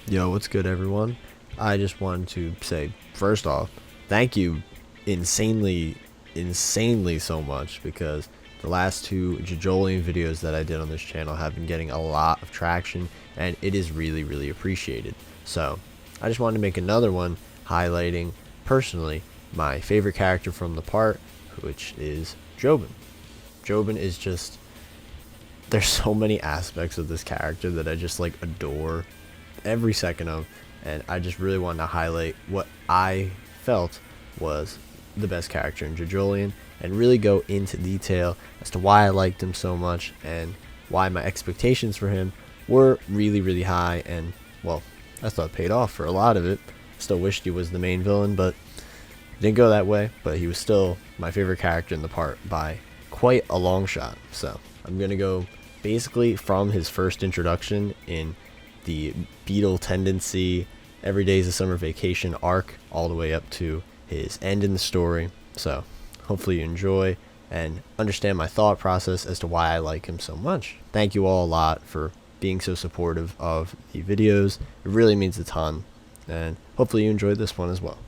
Yo, what's good, everyone? I just wanted to say, first off, thank you insanely so much, because the last two JoJolion videos that I did on this channel have been getting a lot of traction, and it is really appreciated. So, I just wanted to make another one highlighting, personally, my favorite character from the part, which is Jobin. Jobin is just, there's so many aspects of this character that I just like adore every second of, and I just really wanted to highlight what I felt was the best character in JoJolion and really go into detail as to why I liked him so much and why my expectations for him were really high, and well, I thought it paid off for a lot of it. Still wished he was the main villain, but it didn't go that way, but he was still my favorite character in the part by quite a long shot. So I'm gonna go basically from his first introduction in the Beetle tendency, every day is a summer vacation arc, all the way up to his end in the story. So hopefully you enjoy and understand my thought process as to why I like him so much. Thank you all a lot for being so supportive of the videos. It really means a ton, and hopefully you enjoyed this one as well.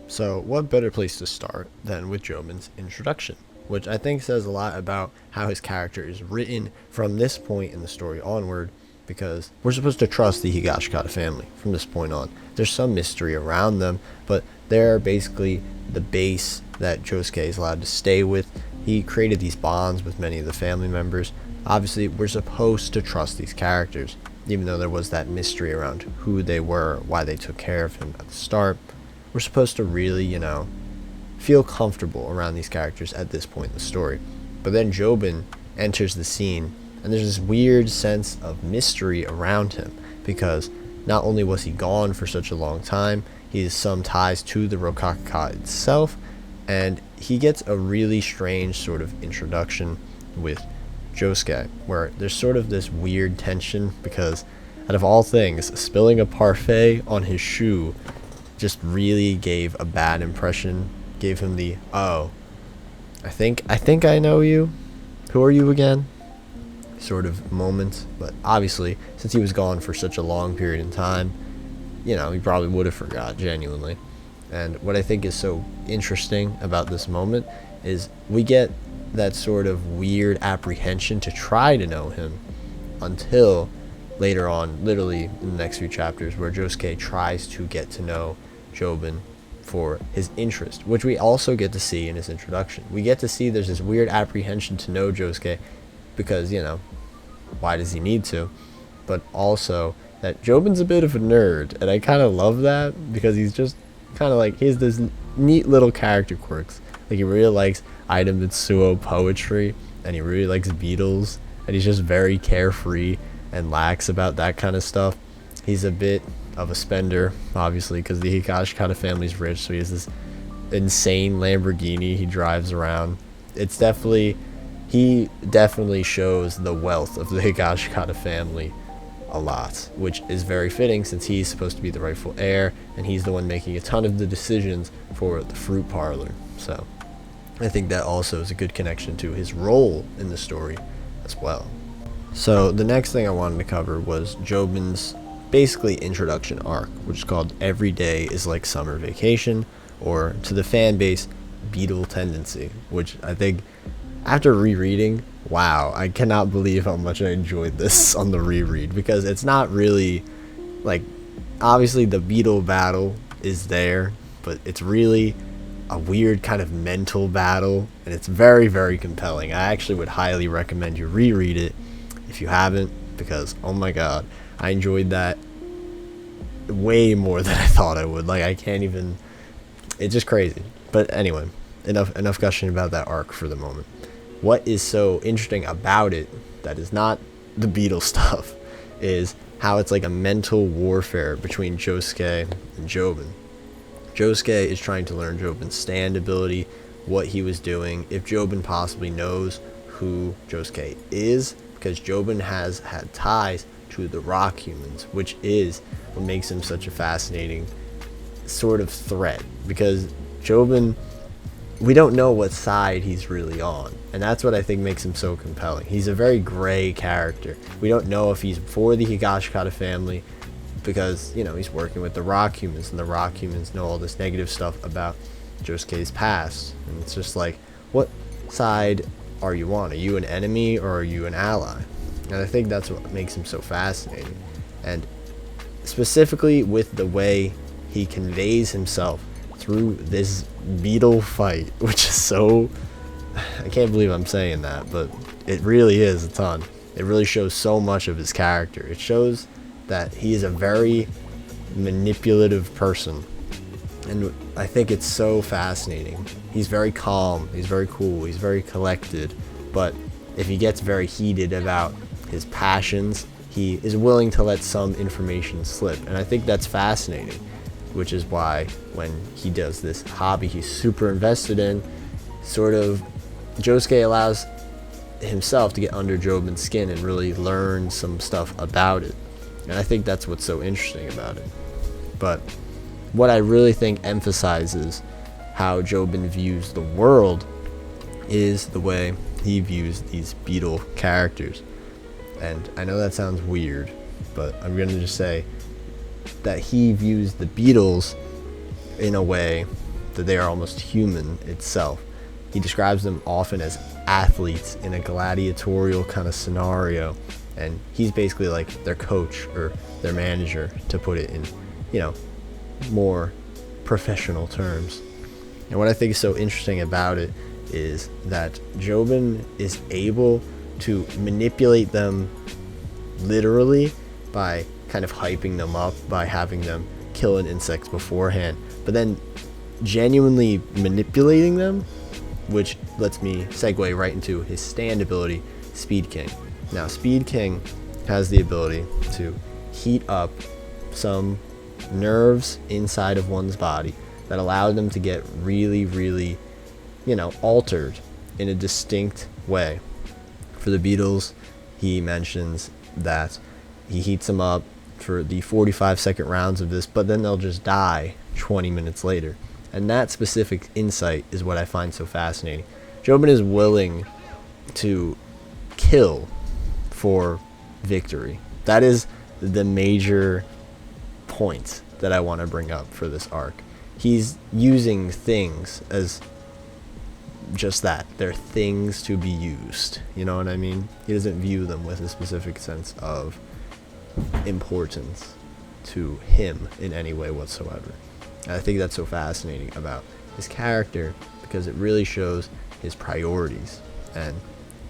So what better place to start than with Jobin's introduction, which I think says a lot about how his character is written from this point in the story onward, because we're supposed to trust the HIGASHIKATA family from this point on. There's some mystery around them, but they're basically the base that Josuke is allowed to stay with. He created these bonds with many of the family members. Obviously, we're supposed to trust these characters, even though there was that mystery around who they were, why they took care of him at the start. We're supposed to really, feel comfortable around these characters at this point in the story. But then Jobin enters the scene, and there's this weird sense of mystery around him, because not only was he gone for such a long time, he has some ties to the Rokakaka itself, and he gets a really strange sort of introduction with Josuke, where there's sort of this weird tension, because out of all things, spilling a parfait on his shoe just really gave a bad impression, gave him the, oh, I think I know you, who are you again, sort of moment. But obviously, since he was gone for such a long period in time, he probably would have forgot genuinely. And what I think is so interesting about this moment is we get that sort of weird apprehension to try to know him until later on, literally in the next few chapters, where Josuke tries to get to know Jobin for his interest, which we also get to see in his introduction. We get to see there's this weird apprehension to know Josuke because, why does he need to? But also that Jobin's a bit of a nerd, and I kind of love that, because he's just kind of like, he has this neat little character quirks. Like, he really likes Item Mitsuo poetry, and he really likes Beetles, and he's just very carefree and lax about that kind of stuff. He's a bit of a spender, obviously, because the HIGASHIKATA family's rich, so he has this insane Lamborghini he drives around. He definitely shows the wealth of the HIGASHIKATA family a lot, which is very fitting since he's supposed to be the rightful heir, and he's the one making a ton of the decisions for the fruit parlor. So I think that also is a good connection to his role in the story as well. So the next thing I wanted to cover was Jobin's basically introduction arc, which is called Every Day is Like Summer Vacation, or to the fan base, Beetle tendency, which I think after rereading, wow, I cannot believe how much I enjoyed this on the reread, because it's not really, like, obviously the Beetle battle is there, but it's really a weird kind of mental battle, and it's very compelling. I actually would highly recommend you reread it if you haven't, because oh my god, I enjoyed that way more than I thought I would. Like, I can't even, it's just crazy. But anyway, enough gushing about that arc for the moment. What is so interesting about it that is not the Beetle stuff is how it's like a mental warfare between Josuke and Jobin. Josuke is trying to learn Jobin's stand ability, what he was doing, if Jobin possibly knows who Josuke is, because Jobin has had ties to the rock humans, which is what makes him such a fascinating sort of threat, because Jobin, we don't know what side he's really on, and that's what I think makes him so compelling. He's a very gray character. We don't know if he's for the HIGASHIKATA family because, you know, he's working with the rock humans, and the rock humans know all this negative stuff about Josuke's past. And it's just like, what side are you on? Are you an enemy or are you an ally? And I think that's what makes him so fascinating. And specifically with the way he conveys himself through this Beetle fight, which is so, I can't believe I'm saying that, but it really is a ton. It really shows so much of his character. It shows that he is a very manipulative person, and I think it's so fascinating. He's very calm, he's very cool, he's very collected, but if he gets very heated about his passions, he is willing to let some information slip, and I think that's fascinating, which is why when he does this hobby he's super invested in, sort of Josuke allows himself to get under Jobin's skin and really learn some stuff about it. And I think that's what's so interesting about it. But what I really think emphasizes how Jobin views the world is the way he views these Beetle characters. And I know that sounds weird, but I'm going to just say that he views the Beetles in a way that they are almost human itself. He describes them often as athletes in a gladiatorial kind of scenario, and he's basically like their coach or their manager, to put it in, you know, more professional terms. And what I think is so interesting about it is that Jobin is able to manipulate them literally by kind of hyping them up, by having them kill an insect beforehand, but then genuinely manipulating them, which lets me segue right into his stand ability, Speed King. Now, Speed King has the ability to heat up some nerves inside of one's body that allow them to get really, really, you know, altered in a distinct way. For the Beetles, he mentions that he heats them up for the 45-second rounds of this, but then they'll just die 20 minutes later. And that specific insight is what I find so fascinating. Jobin is willing to kill for victory. That is the major point that I want to bring up for this arc. He's using things as just that. They're things to be used. You know what I mean? He doesn't view them with a specific sense of importance to him in any way whatsoever. And I think that's so fascinating about his character, because it really shows his priorities. And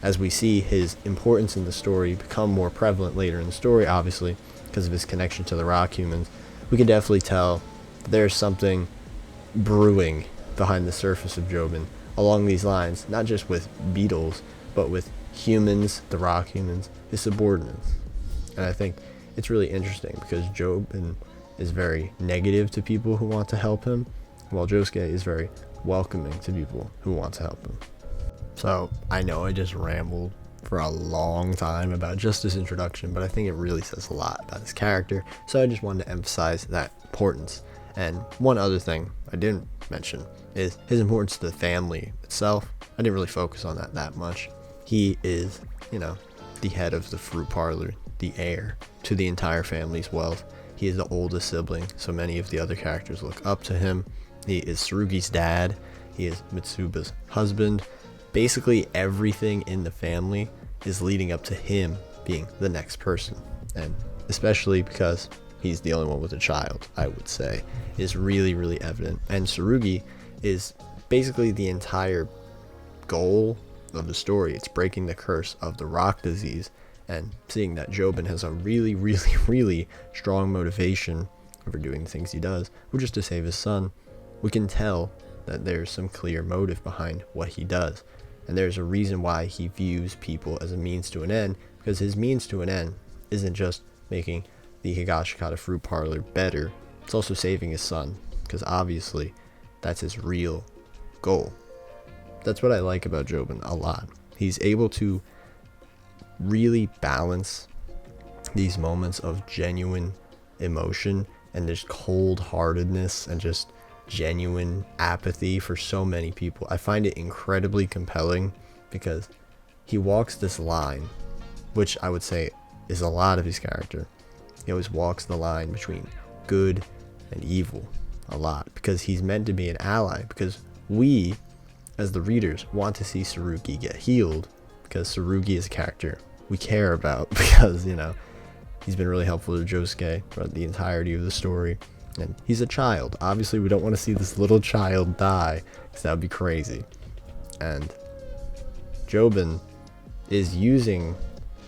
as we see his importance in the story become more prevalent later in the story, obviously, because of his connection to the rock humans, we can definitely tell there's something brewing behind the surface of Jobin along these lines, not just with Beetles, but with humans, the rock humans, his subordinates. And I think it's really interesting because Jobin is very negative to people who want to help him, while Josuke is very welcoming to people who want to help him. So I know I just rambled for a long time about just this introduction, but I think it really says a lot about his character, so I just wanted to emphasize that importance. And one other thing I didn't mention is his importance to the family itself. I didn't really focus on that much. He is, you know, the head of the fruit parlor, the heir to the entire family's wealth. He is the oldest sibling, so many of the other characters look up to him. He is Tsurugi's dad. He is Mitsuba's husband. Basically everything in the family is leading up to him being the next person, and especially because he's the only one with a child, I would say, is really, really evident. And Tsurugi is basically the entire goal of the story. It's breaking the curse of the rock disease, and seeing that Jobin has a really, really, really strong motivation for doing the things he does, which is to save his son. We can tell that there's some clear motive behind what he does, and there's a reason why he views people as a means to an end, because his means to an end isn't just making the Higashikata fruit parlor better, it's also saving his son, because obviously that's his real goal. That's what I like about Jobin a lot. He's able to really balance these moments of genuine emotion and just cold-heartedness and just genuine apathy for so many people. I find it incredibly compelling because he walks this line, which I would say is a lot of his character, He always walks the line between good and evil a lot, because he's meant to be an ally, because we as the readers want to see Tsurugi get healed, because Tsurugi is a character we care about, because, you know, he's been really helpful to Josuke throughout the entirety of the story, and he's a child. Obviously we don't want to see this little child die, because that would be crazy. And Jobin is using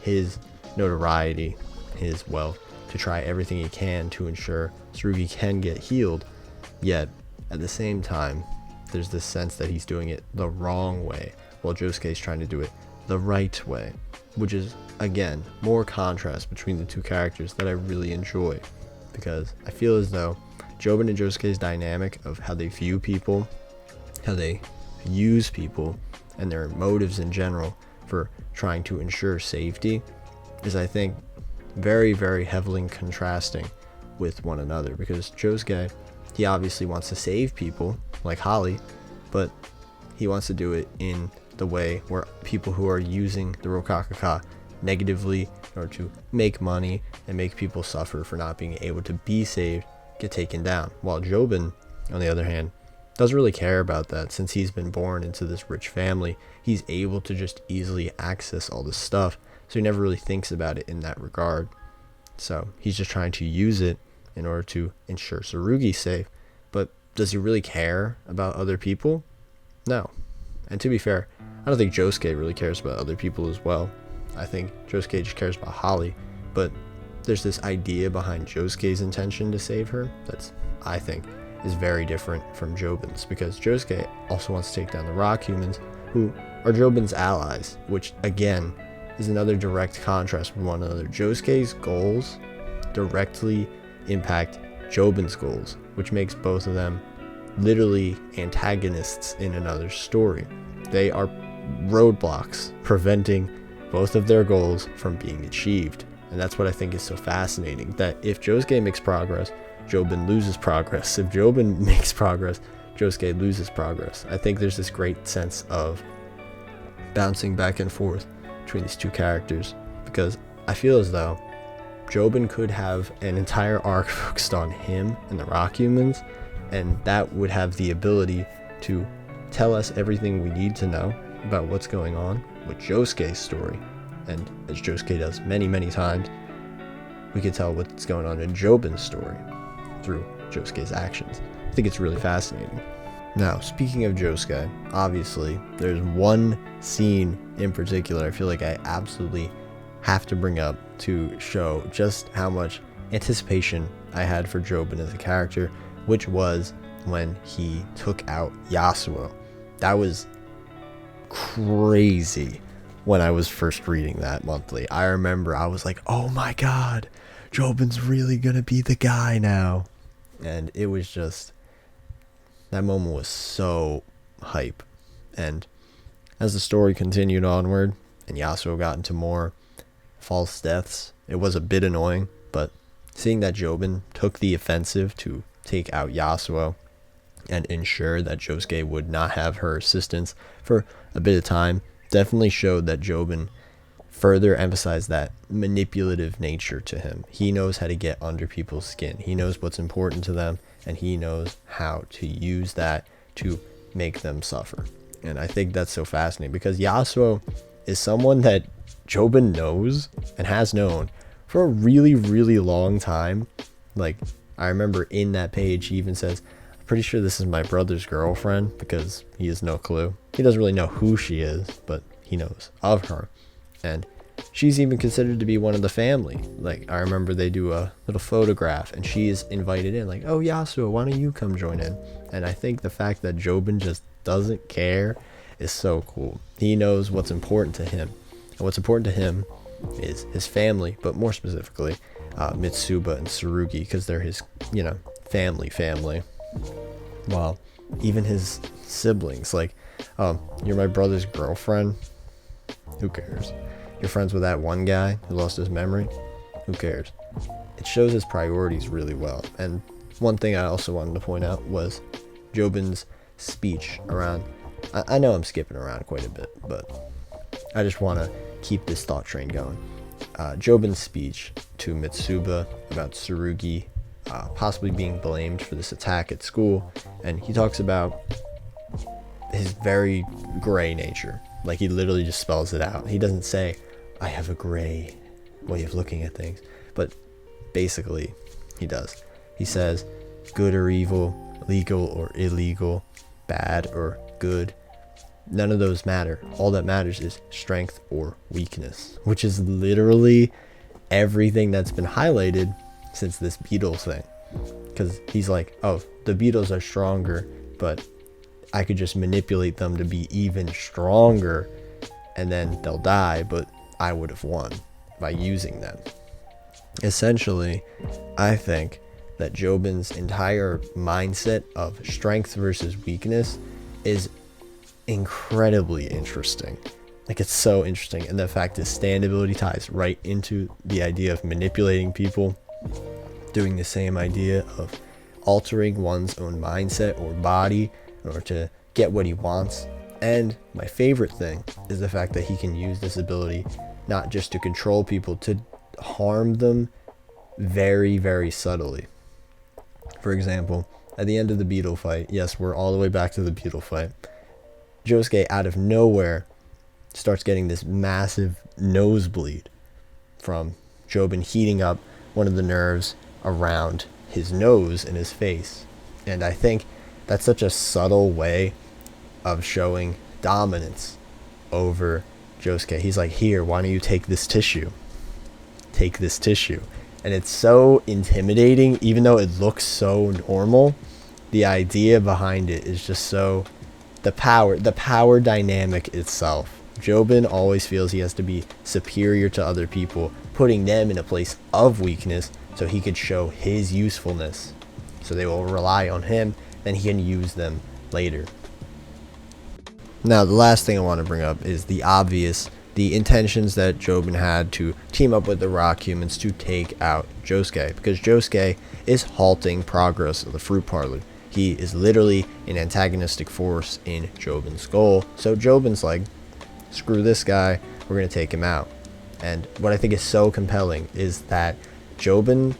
his notoriety, his wealth, to try everything he can to ensure Tsurugi can get healed, yet at the same time there's this sense that he's doing it the wrong way, while Josuke is trying to do it the right way, which is, again, more contrast between the two characters that I really enjoy, because I feel as though Jobin and Josuke's dynamic of how they view people, how they use people, and their motives in general for trying to ensure safety is, I think, very, very heavily contrasting with one another, because Josuke, he obviously wants to save people like Holly, but he wants to do it in the way where people who are using the Rokakaka negatively in order to make money and make people suffer for not being able to be saved get taken down, while Jobin, on the other hand, doesn't really care about that. Since he's been born into this rich family, he's able to just easily access all this stuff, so he never really thinks about it in that regard. So he's just trying to use it in order to ensure Tsurugi's safe. But does he really care about other people? No. And to be fair, I don't think Josuke really cares about other people as well. I think Josuke just cares about Holly, but there's this idea behind Josuke's intention to save her that's, I think, is very different from Jobin's, because Josuke also wants to take down the rock humans, who are Jobin's allies, which again is another direct contrast with one another. Josuke's goals directly impact Jobin's goals, which makes both of them literally antagonists in another story. They are roadblocks preventing both of their goals from being achieved. And that's what I think is so fascinating, that if Josuke makes progress, Jobin loses progress. If Jobin makes progress, Josuke loses progress. I think there's this great sense of bouncing back and forth between these two characters, because I feel as though Jobin could have an entire arc focused on him and the rock humans, and that would have the ability to tell us everything we need to know about what's going on with Josuke's story. And as Josuke does many, many times, we can tell what's going on in Jobin's story through Josuke's actions. I think it's really fascinating. Now, speaking of Josuke, obviously, there's one scene in particular I feel like I absolutely have to bring up to show just how much anticipation I had for Jobin as a character, which was when he took out Yasuo. That was crazy when I was first reading that monthly. I remember I was like, oh my god, Jobin's really gonna be the guy now. And it was just, that moment was so hype. And as the story continued onward and Yasuo got into more false deaths, it was a bit annoying, but seeing that Jobin took the offensive to take out Yasuo and ensure that Josuke would not have her assistance for a bit of time definitely showed that Jobin further emphasized that manipulative nature to him. He knows how to get under people's skin. He knows what's important to them, and he knows how to use that to make them suffer. And I think that's so fascinating, because Yasuo is someone that Jobin knows and has known for a really, really long time. Like, I remember in that page, he even says, I'm pretty sure this is my brother's girlfriend, because he has no clue. He doesn't really know who she is, but he knows of her. And she's even considered to be one of the family. Like, I remember they do a little photograph and she's invited in, like, oh, Yasuo, why don't you come join in? And I think the fact that Jobin just doesn't care is so cool. He knows what's important to him. And what's important to him is his family, but more specifically, Mitsuba and Tsurugi, because they're his, family. While even his siblings, like, you're my brother's girlfriend? Who cares? You're friends with that one guy who lost his memory? Who cares? It shows his priorities really well. And one thing I also wanted to point out was Jobin's speech around, I know I'm skipping around quite a bit, but I just want to keep this thought train going. Jobin's speech to Mitsuba about Tsurugi possibly being blamed for this attack at school, and he talks about his very gray nature. Like, he literally just spells it out. He doesn't say, I have a gray way of looking at things, but basically he does. He says, good or evil, legal or illegal, bad or good, none of those matter. All that matters is strength or weakness, which is literally everything that's been highlighted since this Beetle thing. Because he's like, oh, the Beetles are stronger, but I could just manipulate them to be even stronger, and then they'll die, but I would have won by using them. Essentially, I think that Jobin's entire mindset of strength versus weakness is incredibly interesting. Like, it's so interesting, and the fact his stand ability ties right into the idea of manipulating people, doing the same idea of altering one's own mindset or body in order to get what he wants. And my favorite thing is the fact that he can use this ability not just to control people, to harm them very, very subtly. For example, at the end of the Beetle fight, yes, we're all the way back to the Beetle fight, Josuke out of nowhere starts getting this massive nosebleed from Jobin heating up one of the nerves around his nose and his face. And I think that's such a subtle way of showing dominance over Josuke. He's like, here, why don't you take this tissue? Take this tissue. And it's so intimidating, even though it looks so normal. The idea behind it is just so, the power dynamic itself. Jobin always feels he has to be superior to other people, putting them in a place of weakness so he could show his usefulness. So they will rely on him, then he can use them later. Now, the last thing I want to bring up is the obvious, the intentions that Jobin had to team up with the rock humans to take out Josuke, because Josuke is halting progress of the fruit parlor. He is literally an antagonistic force in Jobin's goal. So Jobin's like, screw this guy, we're going to take him out. And what I think is so compelling is that Jobin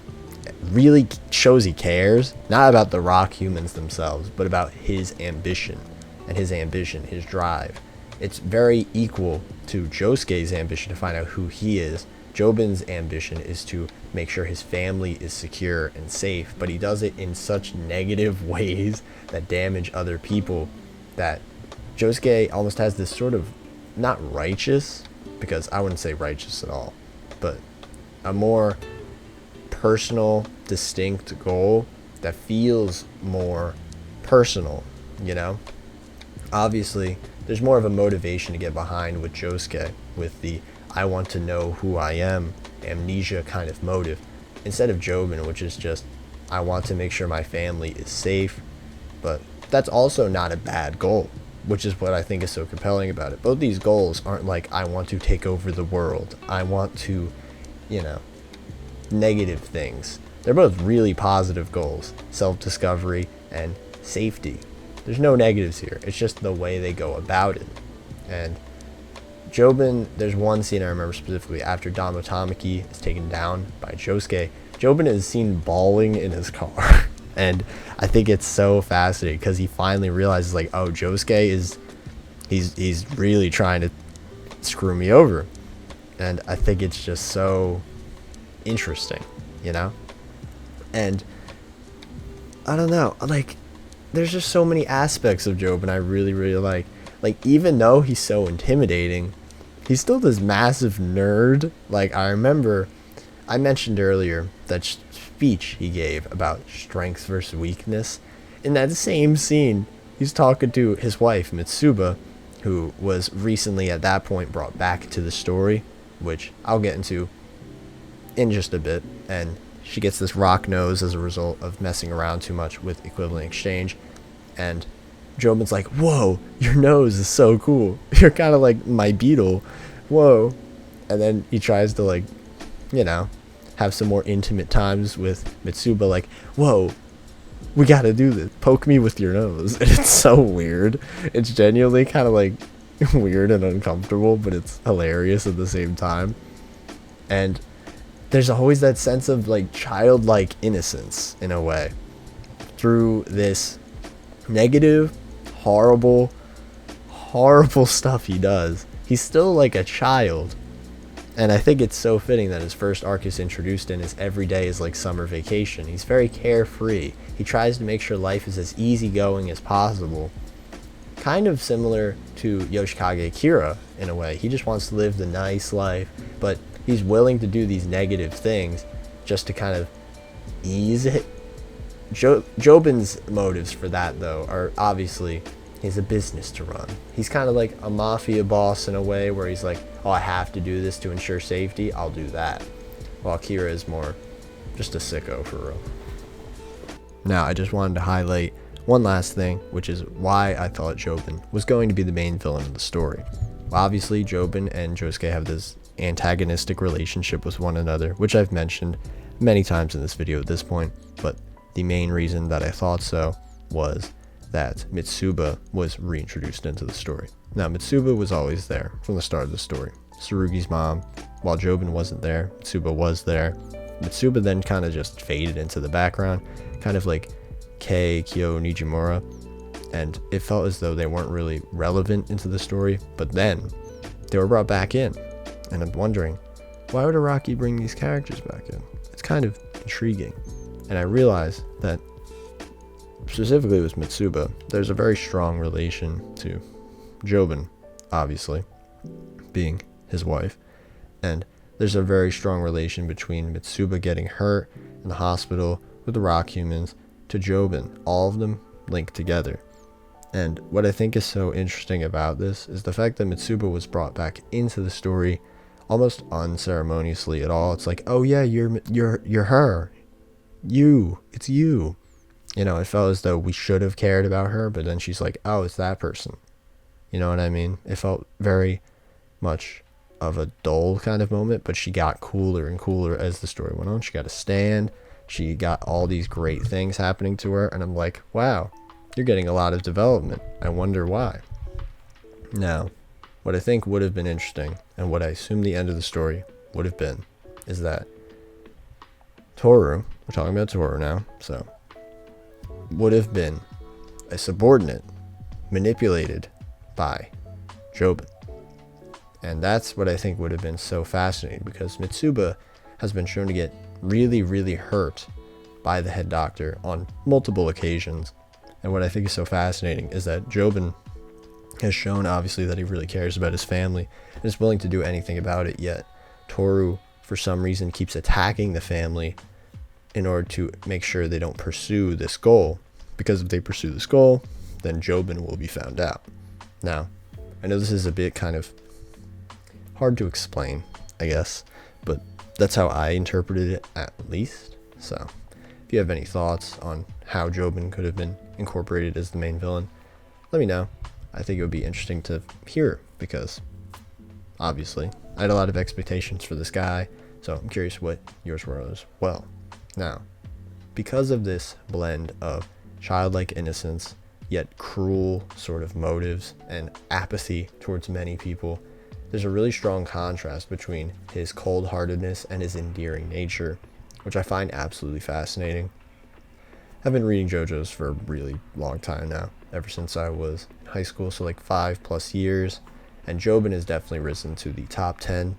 really shows he cares, not about the rock humans themselves, but about his ambition. And his ambition, his drive. It's very equal to Josuke's ambition to find out who he is. Jobin's ambition is to make sure his family is secure and safe, but he does it in such negative ways that damage other people that Josuke almost has this sort of, not righteous, because I wouldn't say righteous at all, but a more personal, distinct goal that feels more personal, you know? Obviously, there's more of a motivation to get behind with Josuke, with the I want to know who I am, amnesia kind of motive, instead of Jobin, which is just I want to make sure my family is safe. But that's also not a bad goal, which is what I think is so compelling about it. Both these goals aren't like I want to take over the world, I want to, you know, negative things. They're both really positive goals, self-discovery and safety. There's no negatives here. It's just the way they go about it. And Jobin, there's one scene I remember specifically after Damo Tamaki is taken down by Josuke. Jobin is seen bawling in his car. And I think it's so fascinating because he finally realizes, like, oh, Josuke is, he's really trying to screw me over. And I think it's just so interesting, you know? And I don't know, like, there's just so many aspects of Jobin I really, really like. Like, even though he's so intimidating, he's still this massive nerd. Like, I remember, I mentioned earlier that speech he gave about strength versus weakness. In that same scene, he's talking to his wife, Mitsuba, who was recently at that point brought back to the story, which I'll get into in just a bit. And she gets this rock nose as a result of messing around too much with equivalent exchange. And Jobin's like, whoa, your nose is so cool. You're kind of like my Beetle. Whoa. And then he tries to, like, you know, have some more intimate times with Mitsuba, like, whoa, we gotta do this. Poke me with your nose. And it's so weird. It's genuinely kind of like weird and uncomfortable, but it's hilarious at the same time. And there's always that sense of like childlike innocence in a way through this negative, horrible stuff he does. He's still like a child. And I think it's so fitting that his first arc is introduced in his every day is like summer vacation. He's very carefree. He tries to make sure life is as easygoing as possible. Kind of similar to Yoshikage Kira in a way. He just wants to live the nice life, but he's willing to do these negative things just to kind of ease it. Jobin's motives for that, though, are obviously he has a business to run. He's kind of like a mafia boss in a way where he's like, oh, I have to do this to ensure safety, I'll do that. While Kira is more just a sicko for real. Now, I just wanted to highlight one last thing, which is why I thought Jobin was going to be the main villain of the story. Well, obviously, Jobin and Josuke have this antagonistic relationship with one another, which I've mentioned many times in this video at this point, but the main reason that I thought so was that Mitsuba was reintroduced into the story. Now, Mitsuba was always there from the start of the story. Tsurugi's mom, while Jobin wasn't there, Mitsuba was there. Mitsuba then kind of just faded into the background, kind of like Kei, Kyo, Nijimura, and it felt as though they weren't really relevant into the story, but then they were brought back in, and I'm wondering, why would Araki bring these characters back in? It's kind of intriguing, and I realized that specifically with Mitsuba, there's a very strong relation to Jobin, obviously, being his wife, and there's a very strong relation between Mitsuba getting hurt in the hospital with the rock humans to Jobin, all of them linked together. And what I think is so interesting about this is the fact that Mitsuba was brought back into the story almost unceremoniously at all. It's like, oh yeah, you're her. It's you. You know, it felt as though we should have cared about her, but then she's like, oh, it's that person. You know what I mean? It felt very much of a dull kind of moment, but she got cooler and cooler as the story went on. She got a stand. She got all these great things happening to her, and I'm like, wow, you're getting a lot of development. I wonder why. Now, what I think would have been interesting, and what I assume the end of the story would have been, is that Toru, we're talking about Toru now, so, would have been a subordinate manipulated by Jobin. And that's what I think would have been so fascinating, because Mitsuba has been shown to get really, really hurt by the head doctor on multiple occasions. And what I think is so fascinating is that Jobin has shown, obviously, that he really cares about his family and is willing to do anything about it, yet Toru, for some reason, keeps attacking the family in order to make sure they don't pursue this goal. Because if they pursue this goal, then Jobin will be found out. Now, I know this is a bit kind of hard to explain, I guess, but that's how I interpreted it, at least. So, if you have any thoughts on how Jobin could have been incorporated as the main villain, let me know. I think it would be interesting to hear, because obviously I had a lot of expectations for this guy, so I'm curious what yours were as well. Now, because of this blend of childlike innocence, yet cruel sort of motives and apathy towards many people, there's a really strong contrast between his cold-heartedness and his endearing nature, which I find absolutely fascinating. I've been reading JoJo's for a really long time now, ever since I was in high school, so like 5+ years, and Jobin has definitely risen to the top 10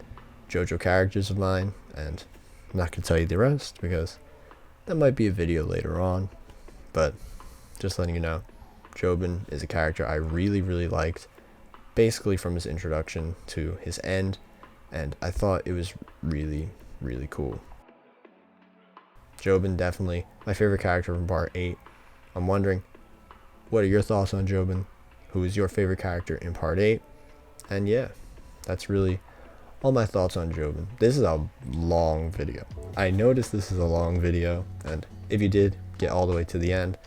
JoJo characters of mine, and I'm not going to tell you the rest, because that might be a video later on, but just letting you know, Jobin is a character I really, really liked, basically from his introduction to his end, and I thought it was really, really cool. Jobin, definitely my favorite character from part 8. I'm wondering, what are your thoughts on Jobin? Who is your favorite character in part 8? And yeah, that's really all my thoughts on Jobin. This is a long video. I noticed this is a long video, and if you did get all the way to the end,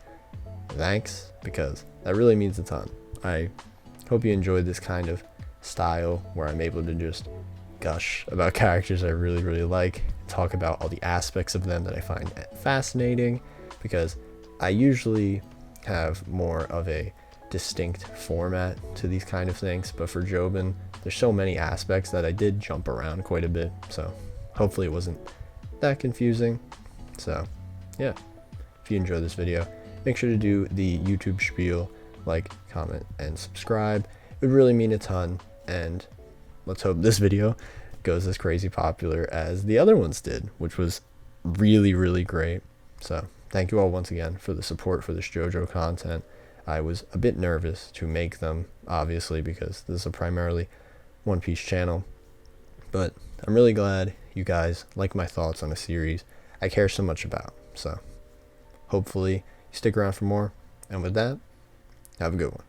thanks, because that really means a ton. I hope you enjoyed this kind of style where I'm able to just gush about characters I really, really like, talk about all the aspects of them that I find fascinating, because I usually have more of a distinct format to these kind of things, but for Jobin, there's so many aspects that I did jump around quite a bit, so hopefully it wasn't that confusing. So yeah, if you enjoyed this video, make sure to do the YouTube spiel, like, comment, and subscribe. It would really mean a ton, and let's hope this video goes as crazy popular as the other ones did, which was really, really great. So thank you all once again for the support for this JoJo content. I was a bit nervous to make them, obviously, because this is a primarily One Piece channel, but I'm really glad you guys like my thoughts on a series I care so much about. So hopefully you stick around for more, and with that, have a good one.